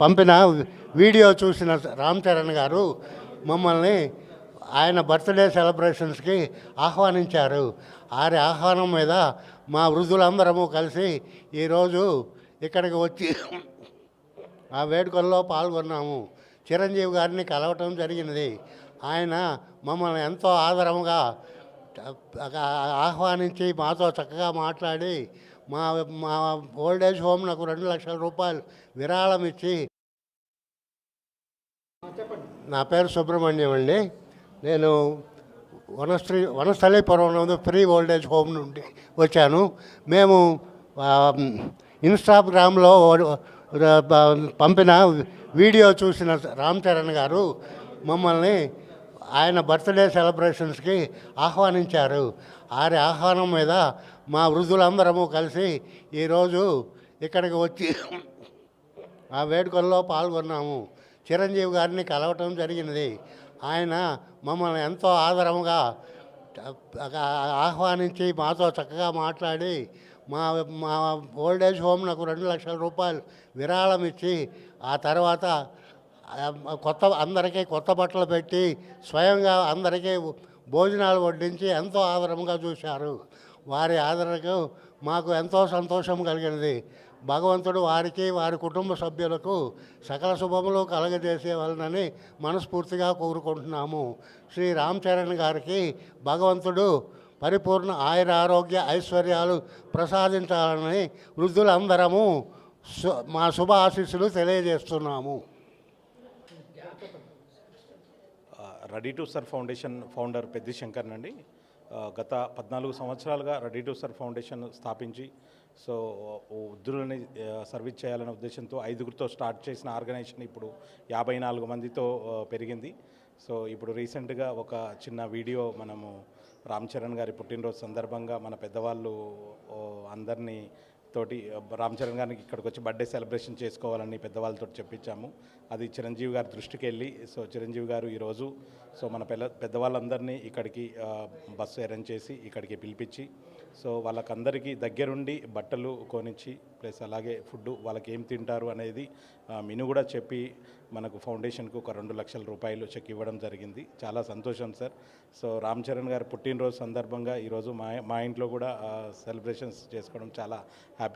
పంపిన వీడియో చూసిన రామ్ చరణ్ గారు మమ్మల్ని ఆయన బర్త్డే సెలబ్రేషన్స్కి ఆహ్వానించారు. వారి ఆహ్వానం మీద మా వృద్ధులందరము కలిసి ఈరోజు ఇక్కడికి వచ్చి ఆ వేడుకల్లో పాల్గొన్నాము. చిరంజీవి గారిని కలవటం జరిగినది. ఆయన మమ్మల్ని ఎంతో ఆదరముగా ఆహ్వానించి మాతో చక్కగా మాట్లాడి మా మా ఓల్డేజ్ హోమ్ నాకు 2 లక్షల రూపాయలు విరాళం ఇచ్చి. నా పేరు సుబ్రహ్మణ్యం అండి. నేను వనస్థలీపురం నందు ఫ్రీ ఓల్డేజ్ హోమ్ నుండి వచ్చాను. మేము ఇన్స్టాగ్రామ్లో పంపిన వీడియో చూసిన రామ్ చరణ్ గారు మమ్మల్ని ఆయన బర్త్డే సెలబ్రేషన్స్కి ఆహ్వానించారు. వారి ఆహ్వానం మీద మా వృద్ధులందరము కలిసి ఈరోజు ఇక్కడికి వచ్చి ఆ వేడుకల్లో పాల్గొన్నాము. చిరంజీవి గారిని కలవటం జరిగినది. ఆయన మమ్మల్ని ఎంతో ఆదరముగా ఆహ్వానించి మాతో చక్కగా మాట్లాడి మా మా ఓల్డేజ్ హోమ్ నాకు 2 లక్షల రూపాయలు విరాళం ఇచ్చి ఆ తర్వాత అందరికీ కొత్త బట్టలు పెట్టి స్వయంగా అందరికీ భోజనాలు వడ్డించి ఎంతో ఆదరంగా చూశారు. వారి ఆదరణకు మాకు ఎంతో సంతోషం కలిగినది. భగవంతుడు వారికి వారి కుటుంబ సభ్యులకు సకల శుభములు కలగజేసేవాళ్ళని మనస్ఫూర్తిగా కోరుకుంటున్నాము. శ్రీ రామ్ చరణ్ గారికి భగవంతుడు పరిపూర్ణ ఆయుర ఆరోగ్య ఐశ్వర్యాలు ప్రసాదించాలని వృద్ధులందరము మా శుభ ఆశీస్సులు తెలియజేస్తున్నాము. Ready to serve foundation founder Peddi Shankar అండి. గత 14 సంవత్సరాలుగా రెడీ టు సర్వ్ ఫౌండేషన్ స్థాపించి వృద్ధులని సర్వీస్ చేయాలనే ఉద్దేశంతో 5గురితో స్టార్ట్ చేసిన ఆర్గనైజేషన్ ఇప్పుడు 54 మందితో పెరిగింది. సో ఇప్పుడు రీసెంట్గా ఒక చిన్న వీడియో మనము రామ్ చరణ్ గారి పుట్టినరోజు సందర్భంగా మన పెద్దవాళ్ళు అందరినీ తోటి రామ్ చరణ్ గారికి ఇక్కడికి వచ్చి బర్త్డే సెలబ్రేషన్ చేసుకోవాలని పెద్దవాళ్ళతో చెప్పించాము. అది చిరంజీవి గారి దృష్టికి వెళ్ళి సో చిరంజీవి గారు ఈరోజు సో మన పెద్దవాళ్ళందరినీ ఇక్కడికి బస్సు అరేంజ్ చేసి ఇక్కడికి పిలిపించి సో వాళ్ళకందరికీ దగ్గరుండి బట్టలు కొనిచ్చి ప్లస్ అలాగే ఫుడ్ వాళ్ళకి ఏం తింటారు అనేది మెనూ కూడా చెప్పి మనకు ఫౌండేషన్కు ఒక 2 లక్షల రూపాయలు చెక్ ఇవ్వడం జరిగింది. చాలా సంతోషం సార్. సో రామ్ చరణ్ గారి పుట్టినరోజు సందర్భంగా ఈరోజు మా ఇంట్లో కూడా సెలబ్రేషన్స్ చేసుకోవడం చాలా హ్యాపీ.